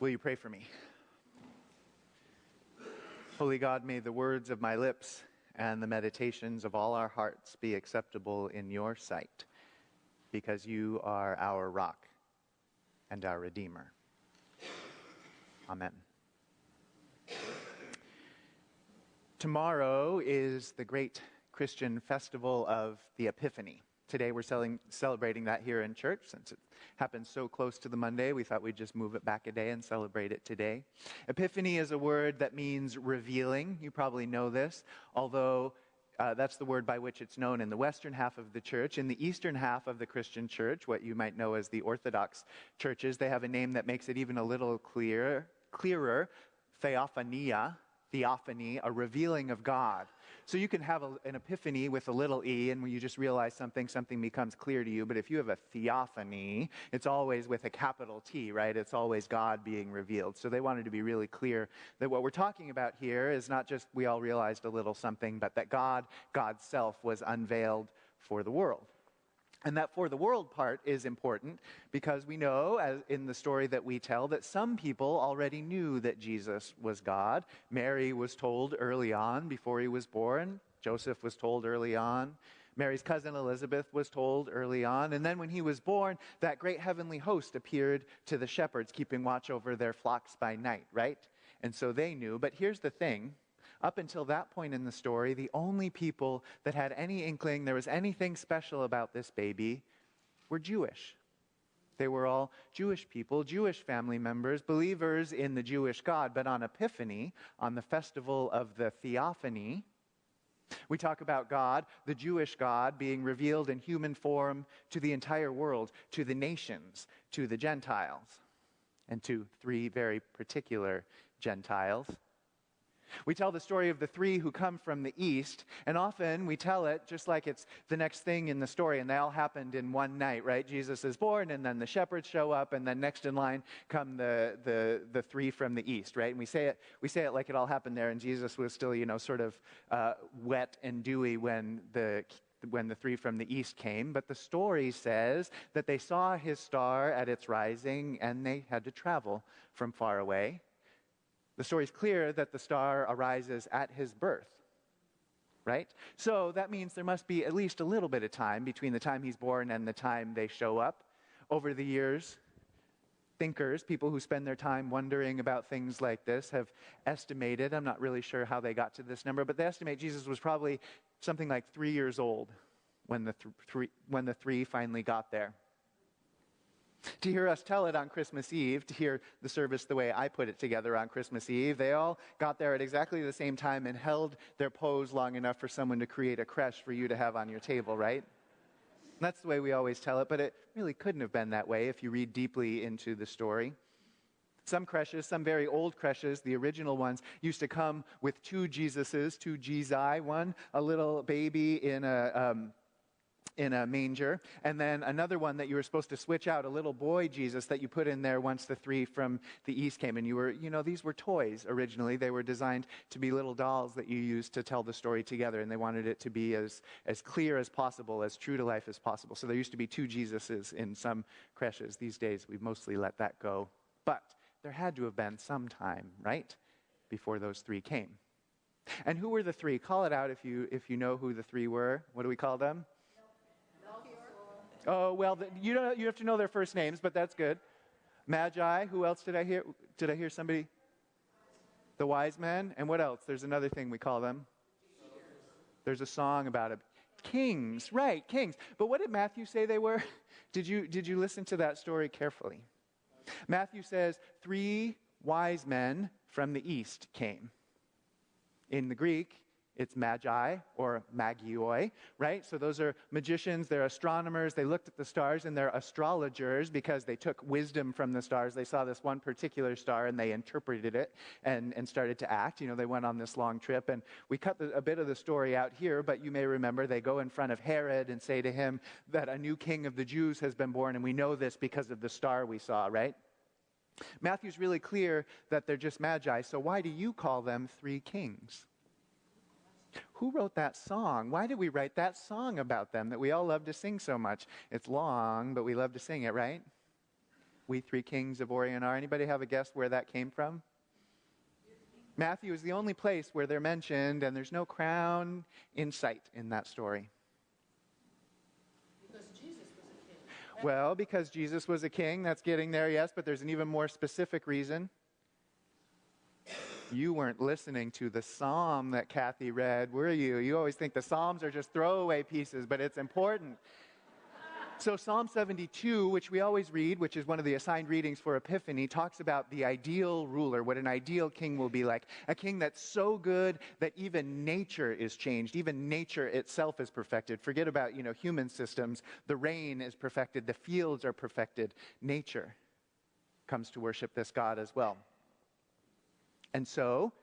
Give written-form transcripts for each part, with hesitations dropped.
Will you pray for me? Holy God, may the words of my lips and the meditations of all our hearts be acceptable in your sight, because you are our rock and our Redeemer. Amen. Tomorrow is the great Christian festival of the Epiphany. Today we're celebrating that here in church. Since it happens so close to the Monday, we thought we'd just move it back a day and celebrate it today. Epiphany is a word that means revealing. You probably know this, although that's the word by which it's known in the western half of the church. In the eastern half of the Christian church, what you might know as the Orthodox churches, they have a name that makes it even a little clearer, theophany, a revealing of God. So you can have an epiphany with a little e, and when you just realize something becomes clear to you. But if you have a theophany, it's always with a capital T, right? It's always God being revealed. So they wanted to be really clear that what we're talking about here is not just we all realized a little something, but that God's self was unveiled for the world. And that for the world part is important because we know, as in the story that we tell, that some people already knew that Jesus was God. Mary was told early on before he was born. Joseph was told early on. Mary's cousin Elizabeth was told early on. And then when he was born, that great heavenly host appeared to the shepherds, keeping watch over their flocks by night, right? And so they knew. But here's the thing. Up until that point in the story, the only people that had any inkling there was anything special about this baby were Jewish. They were all Jewish people, Jewish family members, believers in the Jewish God. But on Epiphany, on the festival of the Theophany, we talk about God, the Jewish God, being revealed in human form to the entire world, to the nations, to the Gentiles, and to three very particular Gentiles. We tell the story of the three who come from the east, and often we tell it just like it's the next thing in the story, and they all happened in one night, right? Jesus is born, and then the shepherds show up, and then next in line come the three from the east, right? And we say it like it all happened there, and Jesus was still, sort of wet and dewy when the three from the east came. But the story says that they saw his star at its rising, and they had to travel from far away. The story's clear that the star arises at his birth, right? So that means there must be at least a little bit of time between the time he's born and the time they show up. Over the years, thinkers, people who spend their time wondering about things like this, have estimated, I'm not really sure how they got to this number, but they estimate Jesus was probably something like 3 years old when the three finally got there. To hear us tell it on Christmas Eve, to hear the service the way I put it together on Christmas Eve, they all got there at exactly the same time and held their pose long enough for someone to create a creche for you to have on your table, right? And that's the way we always tell it, but it really couldn't have been that way if you read deeply into the story. Some creches, some very old creches, the original ones, used to come with two Jesuses, two Jezi, one a little baby in a manger, and then another one that you were supposed to switch out, a little boy Jesus that you put in there once the three from the east came. And these were toys originally. They were designed to be little dolls that you used to tell the story together, and they wanted it to be as clear as possible, as true to life as possible. So there used to be two Jesuses in some creches. These days, we've mostly let that go. But there had to have been some time, right, before those three came. And who were the three? Call it out if you know who the three were. What do we call them? Oh, well, you have to know their first names, but that's good. Magi. Who else did I hear? Did I hear somebody? The wise men. And what else? There's another thing we call them. There's a song about it. Kings. Right, kings. But what did Matthew say they were? Did you listen to that story carefully? Matthew says 3 wise men from the east came. In the Greek, it's magi or magioi, right? So those are magicians, they're astronomers, they looked at the stars, and they're astrologers because they took wisdom from the stars. They saw this one particular star and they interpreted it and started to act. They went on this long trip, and we cut a bit of the story out here, but you may remember they go in front of Herod and say to him that a new king of the Jews has been born, and we know this because of the star we saw, right? Matthew's really clear that they're just magi, so why do you call them 3 kings? Who wrote that song? Why did we write that song about them that we all love to sing so much? It's long, but we love to sing it, right? We three kings of Orient are. Anybody have a guess where that came from? Matthew is the only place where they're mentioned, and there's no crown in sight in that story. Because Jesus was a king. Well, because Jesus was a king, that's getting there, yes, but there's an even more specific reason. You weren't listening to the psalm that Kathy read, were you? You always think the psalms are just throwaway pieces, but it's important. So Psalm 72, which we always read, which is one of the assigned readings for Epiphany, talks about the ideal ruler, what an ideal king will be like. A king that's so good that even nature is changed. Even nature itself is perfected. Forget about, human systems. The rain is perfected. The fields are perfected. Nature comes to worship this God as well. And so,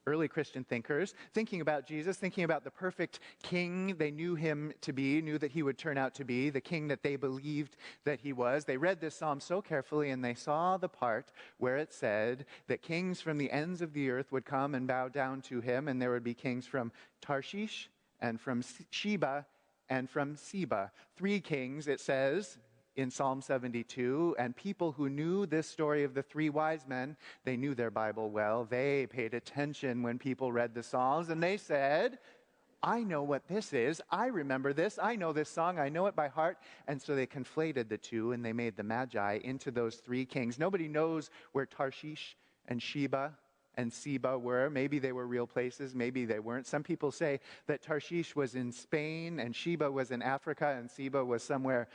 early Christian thinkers, thinking about Jesus, thinking about the perfect king they knew him to be, knew that he would turn out to be, the king that they believed that he was. They read this psalm so carefully, and they saw the part where it said that kings from the ends of the earth would come and bow down to him, and there would be kings from Tarshish and from Sheba and from Seba. 3 kings, it says in Psalm 72, and people who knew this story of the 3 wise men, they knew their Bible well. They paid attention when people read the Psalms, and they said, I know what this is. I remember this. I know this song. I know it by heart. And so they conflated the two, and they made the Magi into those 3 kings. Nobody knows where Tarshish and Sheba and Seba were. Maybe they were real places. Maybe they weren't. Some people say that Tarshish was in Spain and Sheba was in Africa and Seba was somewhere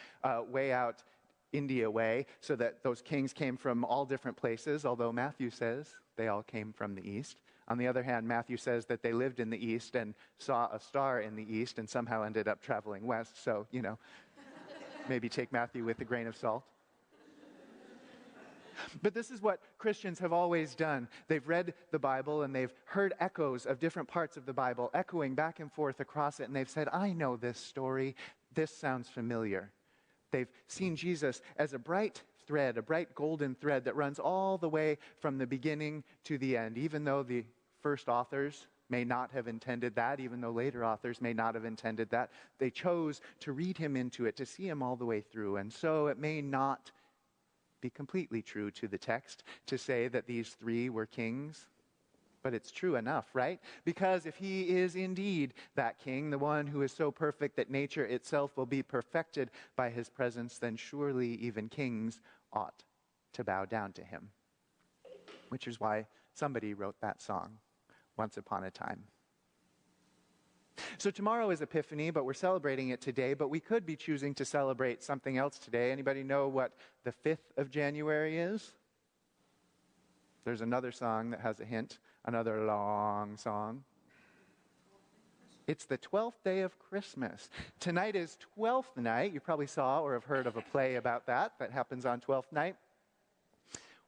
way out India way, so that those kings came from all different places, although Matthew says they all came from the east. On the other hand, Matthew says that they lived in the east and saw a star in the east and somehow ended up traveling west. So, maybe take Matthew with a grain of salt. But this is what Christians have always done. They've read the Bible and they've heard echoes of different parts of the Bible echoing back and forth across it, and they've said, I know this story. This sounds familiar. They've seen Jesus as a bright thread, a bright golden thread that runs all the way from the beginning to the end, even though the first authors may not have intended that, even though later authors may not have intended that. They chose to read him into it, to see him all the way through. And so it may not be completely true to the text to say that these 3 were kings, but it's true enough, right? Because if he is indeed that king, the one who is so perfect that nature itself will be perfected by his presence, then surely even kings ought to bow down to him. Which is why somebody wrote that song, Once Upon a Time. So tomorrow is Epiphany, but we're celebrating it today, but we could be choosing to celebrate something else today. Anybody know what the 5th of January is? There's another song that has a hint, another long song. It's the 12th day of Christmas. Tonight is 12th night. You probably saw or have heard of a play about that happens on 12th night.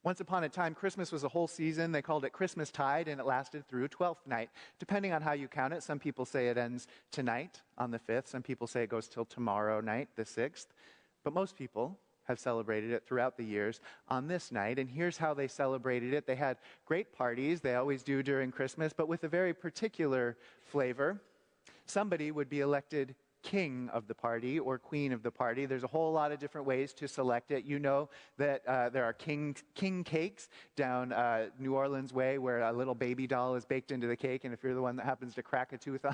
Once upon a time, Christmas was a whole season. They called it Christmastide, and it lasted through 12th night. Depending on how you count it, some people say it ends tonight on the 5th. Some people say it goes till tomorrow night, the 6th. But most people have celebrated it throughout the years on this night. And here's how they celebrated it. They had great parties. They always do during Christmas, but with a very particular flavor. Somebody would be elected king of the party or queen of the party. There's a whole lot of different ways to select it. You know that there are king cakes down New Orleans way where a little baby doll is baked into the cake, and if you're the one that happens to crack a tooth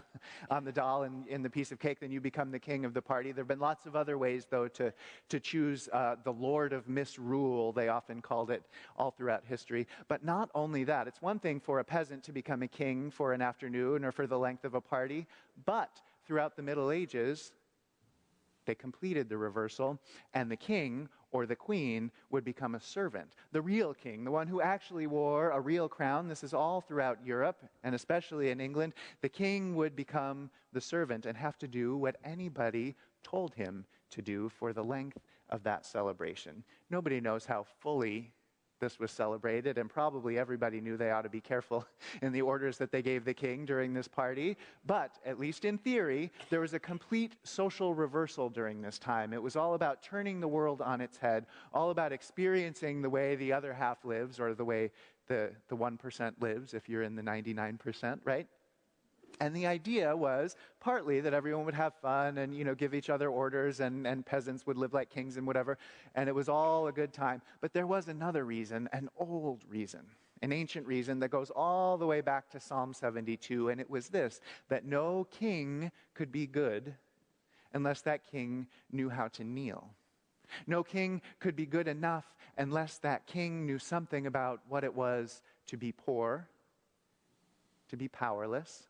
on the doll and in the piece of cake, then you become the king of the party. There have been lots of other ways, though, to choose the Lord of Misrule, they often called it, all throughout history. But not only that, it's one thing for a peasant to become a king for an afternoon or for the length of a party, but throughout the Middle Ages, they completed the reversal, and the king or the queen would become a servant. The real king, the one who actually wore a real crown. This is all throughout Europe, and especially in England. The king would become the servant and have to do what anybody told him to do for the length of that celebration. Nobody knows how fully this was celebrated, and probably everybody knew they ought to be careful in the orders that they gave the king during this party. But, at least in theory, there was a complete social reversal during this time. It was all about turning the world on its head, all about experiencing the way the other half lives, or the way the 1% lives, if you're in the 99%, right? And the idea was partly that everyone would have fun and, give each other orders and peasants would live like kings and whatever. And it was all a good time. But there was another reason, an old reason, an ancient reason that goes all the way back to Psalm 72. And it was this, that no king could be good unless that king knew how to kneel. No king could be good enough unless that king knew something about what it was to be poor, to be powerless,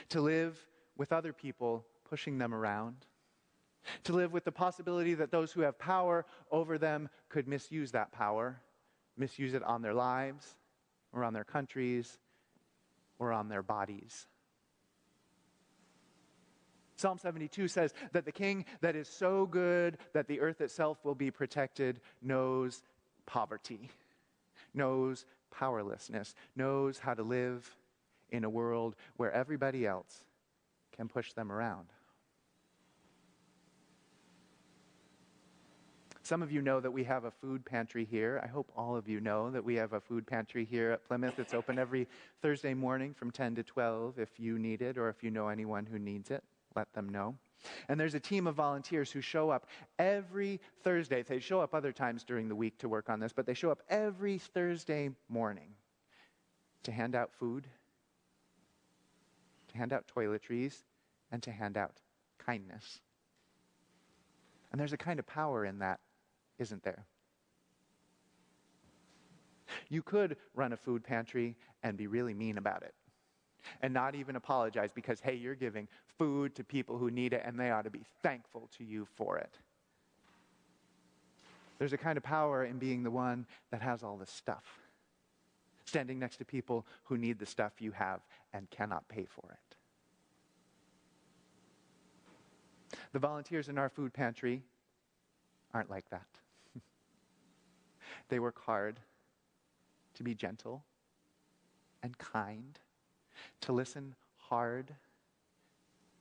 to live with other people pushing them around, to live with the possibility that those who have power over them could misuse that power, misuse it on their lives, or on their countries, or on their bodies. Psalm 72 says that the king that is so good that the earth itself will be protected knows poverty, knows powerlessness, knows how to live in a world where everybody else can push them around. Some of you know that we have a food pantry here. I hope all of you know that we have a food pantry here at Plymouth. It's open every Thursday morning from 10 to 12 if you need it, or if you know anyone who needs it, let them know. And there's a team of volunteers who show up every Thursday. They show up other times during the week to work on this, but they show up every Thursday morning to hand out food, to hand out toiletries, and to hand out kindness. And there's a kind of power in that, isn't there? You could run a food pantry and be really mean about it and not even apologize because, hey, you're giving food to people who need it and they ought to be thankful to you for it. There's a kind of power in being the one that has all the stuff, standing next to people who need the stuff you have and cannot pay for it. The volunteers in our food pantry aren't like that. They work hard to be gentle and kind, to listen hard,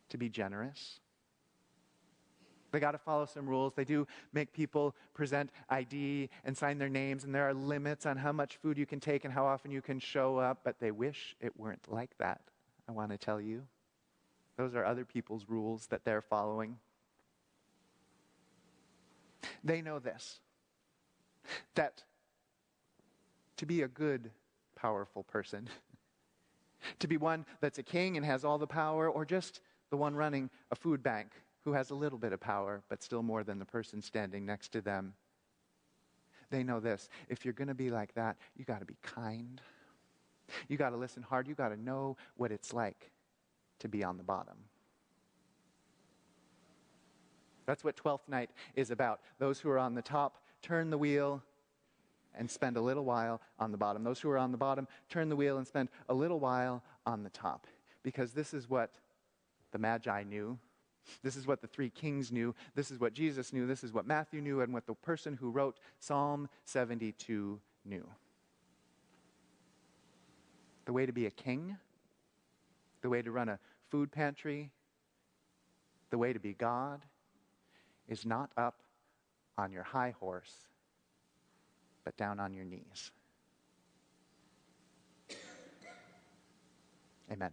to be generous. They got to follow some rules. They do make people present ID and sign their names, and there are limits on how much food you can take and how often you can show up, but they wish it weren't like that, I want to tell you. Those are other people's rules that they're following. They know this, that to be a good, powerful person, to be one that's a king and has all the power, or just the one running a food bank who has a little bit of power, but still more than the person standing next to them, they know this. If you're going to be like that, you got to be kind. You got to listen hard. You got to know what it's like to be on the bottom. That's what 12th night is about. Those who are on the top turn the wheel and spend a little while on the bottom. Those who are on the bottom turn the wheel and spend a little while on the top. Because this is what the Magi knew. This is what the three kings knew. This is what Jesus knew. This is what Matthew knew, and what the person who wrote Psalm 72 knew. The way to be a king, the way to run a food pantry, the way to be God is not up on your high horse, but down on your knees. Amen.